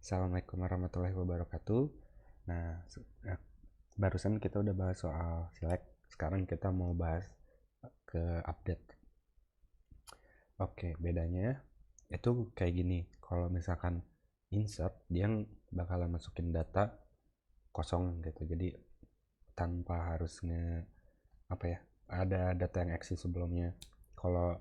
Assalamualaikum warahmatullahi wabarakatuh. Nah, barusan kita udah bahas soal select. Sekarang kita mau bahas ke update. Oke, bedanya itu kayak gini. Kalau misalkan insert, dia bakalan masukin data kosong gitu. Jadi tanpa harus ada data yang eksis sebelumnya. Kalau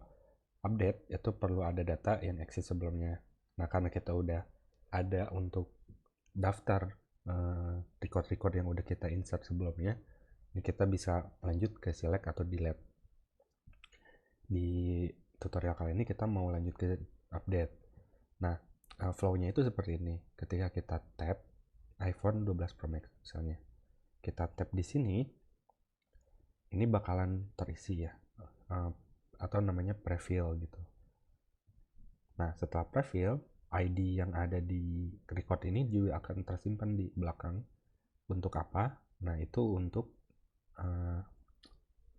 update itu perlu ada data yang eksis sebelumnya. Nah, karena kita udah ada untuk daftar record-record yang udah kita insert sebelumnya, ini kita bisa lanjut ke select atau delete. Di tutorial kali ini kita mau lanjut ke update. Nah, flow-nya itu seperti ini. Ketika kita tap iPhone 12 Pro Max misalnya, kita tap di sini, ini bakalan terisi ya, atau namanya prefill gitu. Nah, setelah prefill, ID yang ada di record ini juga akan tersimpan di belakang. Untuk apa? Nah, itu untuk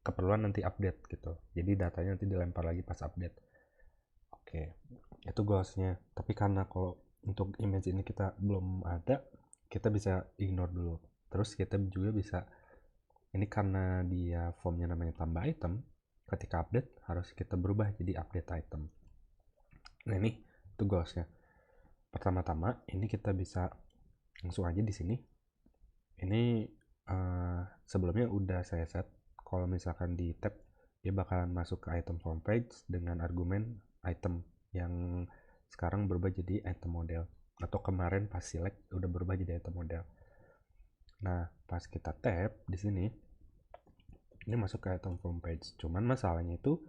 keperluan nanti update gitu. Jadi datanya nanti dilempar lagi pas update. Oke, itu goalsnya. Tapi karena kalau untuk image ini kita belum ada, kita bisa ignore dulu. Terus kita juga bisa, ini karena dia formnya namanya tambah item, ketika update harus kita berubah jadi update item. Nah, ini itu goalsnya. Pertama-tama ini kita bisa langsung aja di sini. Ini sebelumnya udah saya set. Kalau misalkan di tab, dia bakalan masuk ke item form page dengan argumen item yang sekarang berubah jadi item model, atau kemarin pas select udah berubah jadi item model. Nah, pas kita tab di sini, ini masuk ke item form page. Cuman masalahnya itu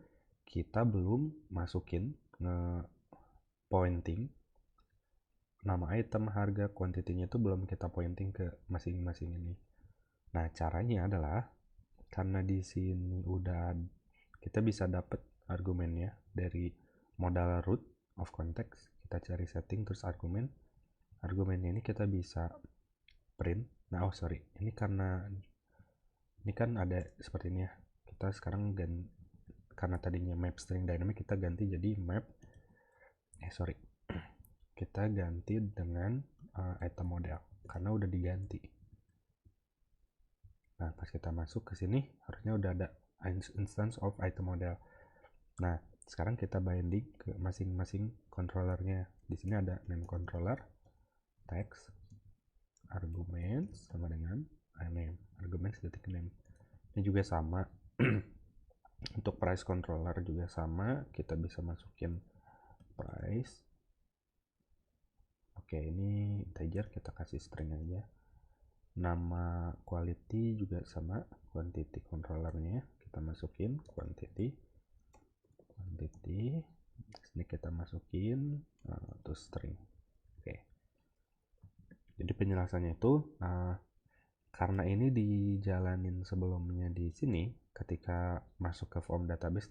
kita belum masukin pointing nama item, harga, quantity-nya itu belum kita pointing ke masing-masing ini. Nah, caranya adalah karena di sini udah kita bisa dapat argumennya dari modal root of context. Kita cari setting terus argumennya ini kita bisa print. Nah, ini karena ini kan ada seperti ini ya. Kita sekarang karena tadinya map string dynamic, kita ganti jadi map kita ganti dengan item model karena udah diganti. Nah, pas kita masuk ke sini harusnya udah ada instance of item model. Nah, sekarang kita binding ke masing-masing controllernya. Di sini ada name controller, text, arguments sama dengan name, arguments detik name. Ini juga sama. Untuk price controller juga sama, kita bisa masukin price. Oke, ini integer, kita kasih string aja. Nama quality juga sama, quantity controllernya kita masukin quantity. Sini kita masukin to string. Oke. Jadi penjelasannya itu karena ini dijalanin sebelumnya di sini, ketika masuk ke form database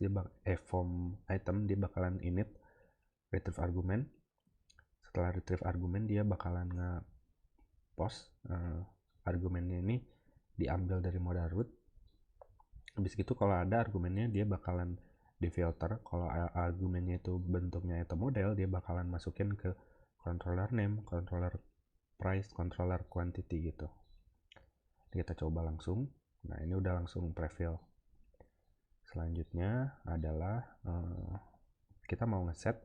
form item dia bakalan init retrieve argument. Setelah retrieve argument dia bakalan nge-post argumennya ini diambil dari modal root. Habis gitu kalau ada argumennya dia bakalan di filter. Kalau argumennya itu bentuknya item model, dia bakalan masukin ke controller name, controller price, controller quantity gitu. Kita coba langsung. Nah, ini udah langsung prefill. Selanjutnya adalah kita mau ngeset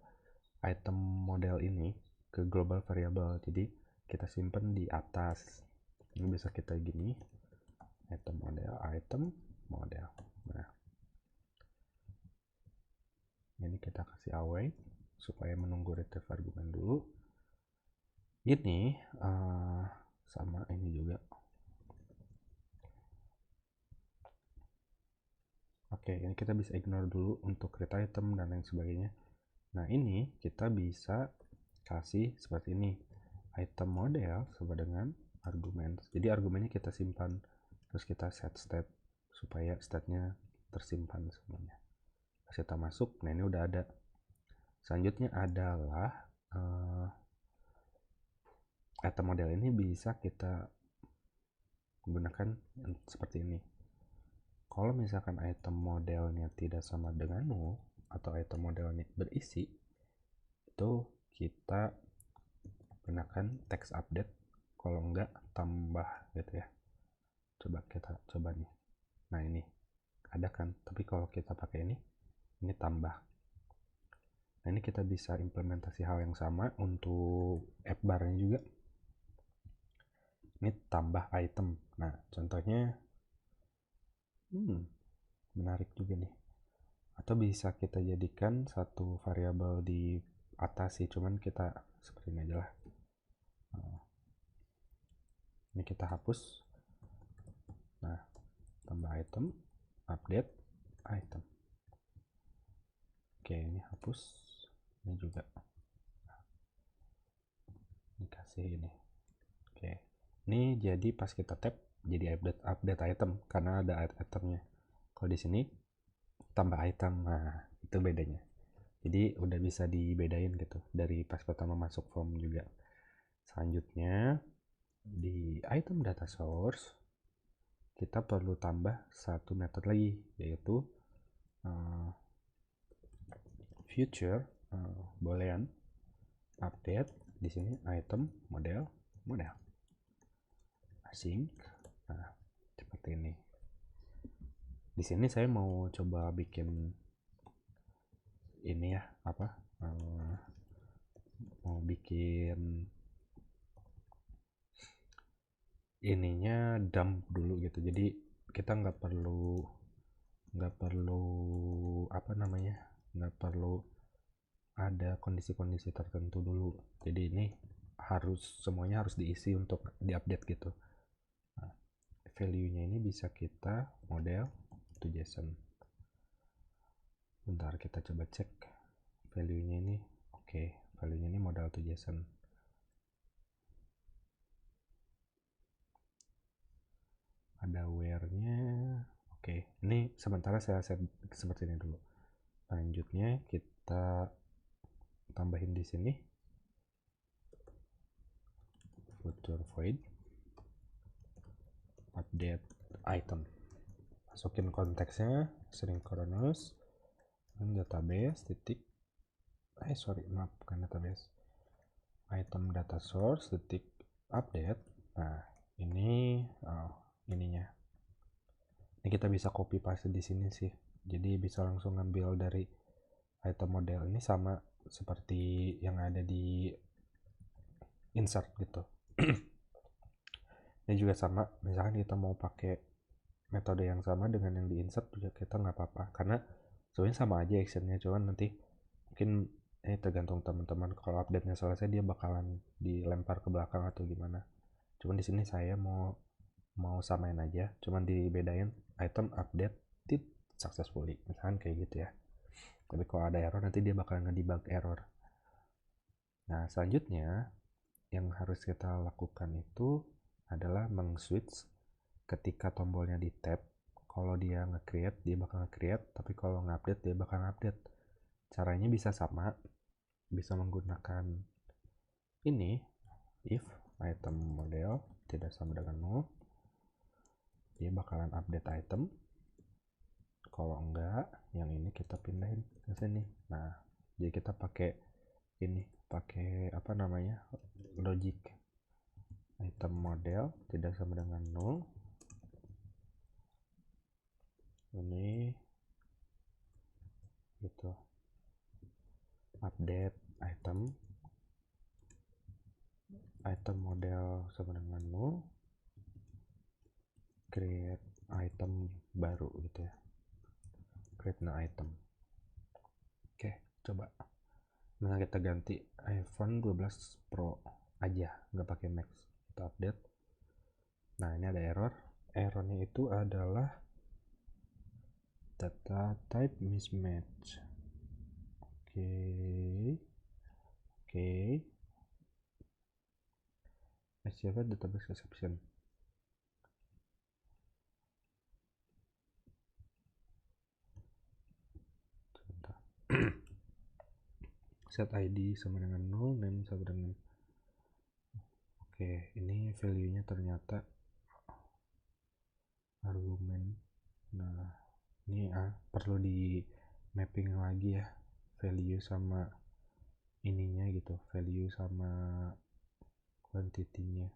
item model ini ke global variable. Jadi kita simpen di atas. Ini bisa kita gini, item model. Nah, ini kita kasih await supaya menunggu retrieve argumen dulu. Ini sama ini juga. Oke, ini kita bisa ignore dulu untuk create item dan lain sebagainya. Nah, ini kita bisa kasih seperti ini, item model sama dengan argumen. Jadi argumennya kita simpan, terus kita set state supaya state-nya tersimpan semuanya. Pas kita masuk, nah ini udah ada. Selanjutnya adalah item model ini bisa kita gunakan seperti ini. Kalau misalkan item modelnya tidak sama dengan null atau item modelnya berisi, itu kita gunakan text update, kalau enggak tambah gitu ya. Coba kita coba nih. Nah ini ada kan, tapi kalau kita pakai ini tambah. Nah ini kita bisa implementasi hal yang sama untuk app barnya juga. Ini tambah item. Nah contohnya menarik juga nih. Atau bisa kita jadikan satu variabel di atas sih, cuman kita seperti ini aja lah. Ini kita hapus. Nah tambah item, update item. Oke ini hapus, ini juga dikasih ini. Oke ini jadi pas kita tap jadi update item karena ada itemnya. Kalau di sini tambah item, nah itu bedanya. Jadi udah bisa dibedain gitu dari pas pertama masuk form juga. Selanjutnya di item data source kita perlu tambah satu method lagi, yaitu future boolean update. Di sini item model async. Nah seperti ini. Di sini saya mau coba bikin ini ya, mau bikin ininya dump dulu gitu. Jadi kita nggak perlu nggak perlu ada kondisi-kondisi tertentu dulu. Jadi ini semuanya harus diisi untuk diupdate gitu. Nah, value-nya ini bisa kita model to JSON. Bentar kita coba cek value-nya ini. Oke, value-nya ini model to JSON. Ada where-nya. Oke, ini sementara saya set seperti ini dulu. Selanjutnya kita tambahin di sini future void update item. Masukin konteksnya synchronous database bukan database, item data source update. Nah ini ininya ini kita bisa copy paste di sini sih, jadi bisa langsung ngambil dari item model ini sama seperti yang ada di insert gitu. Ini juga sama, misalkan kita mau pakai metode yang sama dengan yang di insert juga kita nggak apa-apa, karena sebenarnya sama aja actionnya, cuman nanti mungkin ini tergantung teman-teman, kalau update-nya selesai dia bakalan dilempar ke belakang atau gimana. Cuman di sini saya mau samain aja, cuman dibedain item update successfully, misalkan kayak gitu ya. Tapi kalau ada error nanti dia bakalan ngedebug error. Nah selanjutnya yang harus kita lakukan itu adalah meng-switch ketika tombolnya di tap. Kalau dia nge-create dia bakal nge-create, tapi kalau nge-update dia bakal nge-update. Caranya bisa sama, bisa menggunakan ini, if item model tidak sama dengan null, dia bakalan update item. Kalau enggak, yang ini kita pindahin ke sini. Nah jadi kita pakai ini, pakai logic item model tidak sama dengan null. Ini gitu, update item model sama dengan null, create item baru gitu ya, create new item. Oke, coba misalnya kita ganti iPhone 12 Pro aja, nggak pakai Max. Kita update. Nah ini ada errornya itu adalah data type mismatch. Oke. SQL database exception. Set ID sama dengan 0, name sama dengan oke, ini value nya ternyata argumen. Nah ini perlu di mapping lagi ya, value sama ininya gitu, value sama quantity-nya.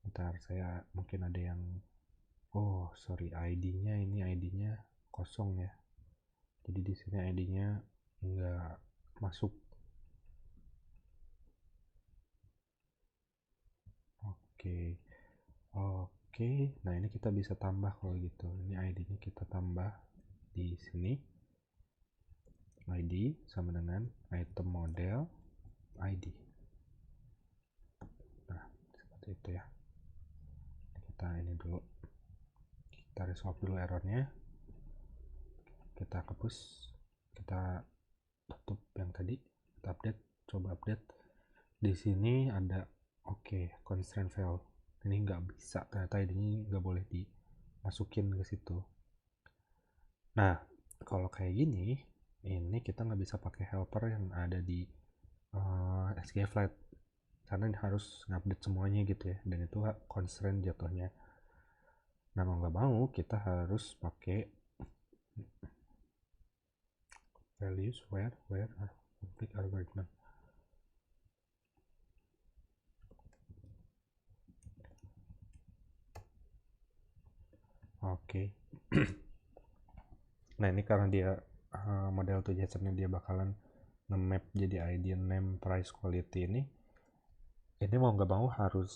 Ntar saya mungkin ada yang sorry, ID-nya ini ID-nya kosong ya. Jadi di sini ID-nya nggak masuk. Oke. Nah, ini kita bisa tambah kalau gitu. Ini ID-nya kita tambah di sini. ID sama dengan item model ID. Nah, seperti itu ya. Kita ini dulu. Kita resolve dulu errornya. Kita hapus. Kita tutup yang tadi. Kita update. Coba update. Di sini ada constraint fail. Ini nggak bisa, ternyata ini nggak boleh dimasukin ke situ. Nah, kalau kayak gini, ini kita nggak bisa pakai helper yang ada di SQFlat, karena harus ngupdate semuanya gitu ya, dan itu constraint jatuhnya. Nah, mau nggak mau kita harus pakai values where config algorithm. Oke. Nah, ini karena dia model 2JSON-nya dia bakalan nge-map jadi ID, name, price, quality ini mau nggak mau harus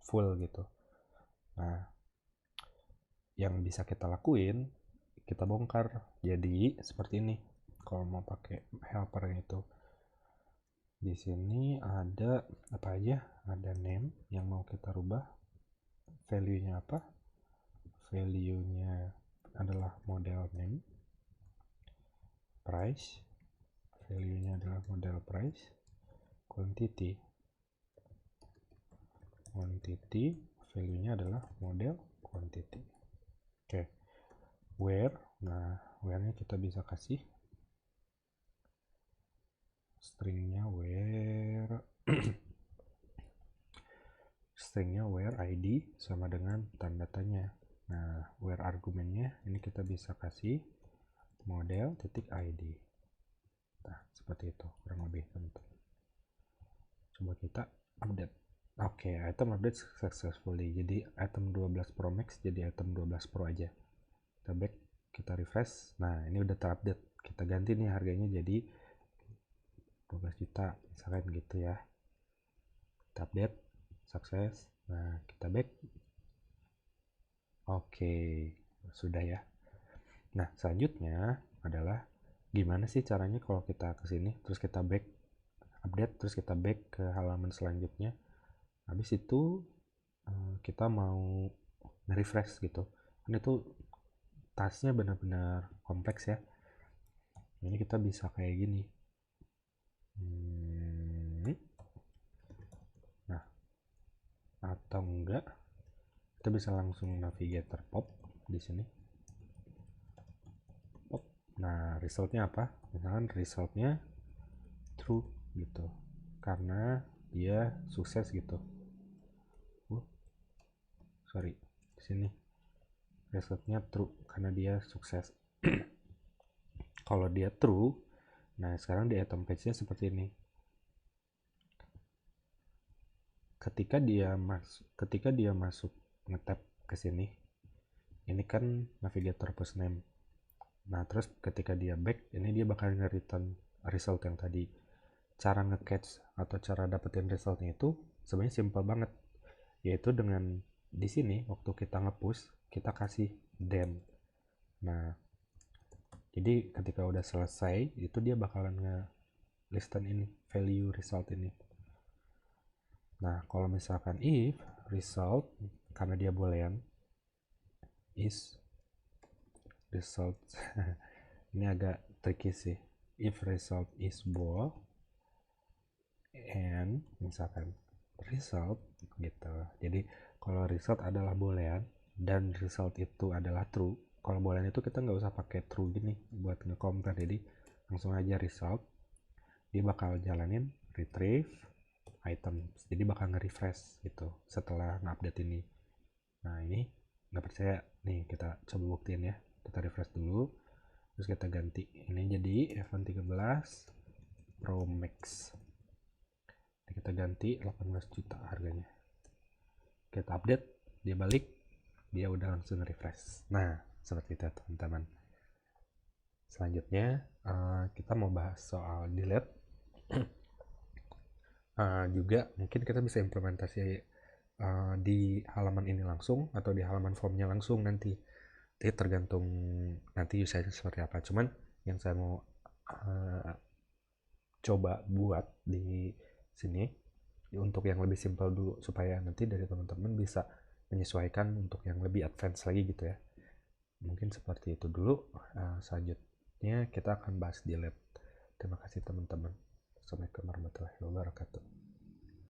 full gitu. Nah, yang bisa kita lakuin, kita bongkar jadi seperti ini. Kalau mau pakai helpernya itu, di sini ada apa aja? Ada name yang mau kita rubah, value-nya apa? Value-nya adalah model name, price, value-nya adalah model price, quantity, value-nya adalah model quantity. Oke. Where, nah where-nya kita bisa kasih stringnya where ID sama dengan tanda tanya. Nah, where argumennya ini kita bisa kasih model titik ID. Nah, seperti itu kurang lebih tentu. Coba kita update. Oke, item update successfully. Jadi item 12 Pro Max jadi item 12 Pro aja. Kita back, kita refresh. Nah, ini udah terupdate. Kita ganti nih harganya jadi 12 juta misalkan gitu ya. Kita update, sukses. Nah, kita back. Oke, sudah ya. Nah, selanjutnya adalah gimana sih caranya kalau kita kesini terus kita back, update, terus kita back ke halaman selanjutnya. Habis itu kita mau nge-refresh gitu. Ini tuh tasnya benar-benar kompleks ya. Ini kita bisa kayak gini. Nah, atau enggak kita bisa langsung navigator pop di sini. Pop. Nah, resultnya apa? Misalkan resultnya true gitu, karena dia sukses gitu. Sorry, di sini resultnya true karena dia sukses. Kalau dia true, nah sekarang di item page-nya seperti ini. Ketika dia masuk nge-tap ke sini, ini kan navigator post name. Nah, terus ketika dia back, ini dia bakal nge-return result yang tadi. Cara nge-catch atau cara dapetin resultnya itu sebenarnya simple banget, yaitu dengan di sini waktu kita nge-push, kita kasih then. Nah, jadi ketika udah selesai, itu dia bakalan nge-listen ini, value result ini. Nah, kalau misalkan if result, karena dia boolean, is result, ini agak tricky sih. If result is bool, and misalkan result gitu. Jadi kalau result adalah boolean dan result itu adalah true, kalau boolean itu kita nggak usah pakai true gini buat nge-compare, jadi langsung aja result, dia bakal jalanin retrieve item, jadi bakal nge-refresh gitu setelah nge-update ini. Nah, ini nggak percaya nih, kita coba buktiin ya. Kita refresh dulu, terus kita ganti ini jadi F13 Pro Max. Ini kita ganti 18 juta harganya. Kita update, dia balik, dia udah langsung refresh. Nah, seperti itu teman-teman. Selanjutnya kita mau bahas soal delete. Juga mungkin kita bisa implementasi di halaman ini langsung atau di halaman formnya langsung nanti. Jadi tergantung nanti usage seperti apa. Cuman yang saya mau coba buat di sini untuk yang lebih simpel dulu supaya nanti dari teman-teman bisa menyesuaikan untuk yang lebih advance lagi gitu ya. Mungkin seperti itu dulu. Selanjutnya kita akan bahas delete. Terima kasih teman-teman. Assalamualaikum warahmatullahi wabarakatuh.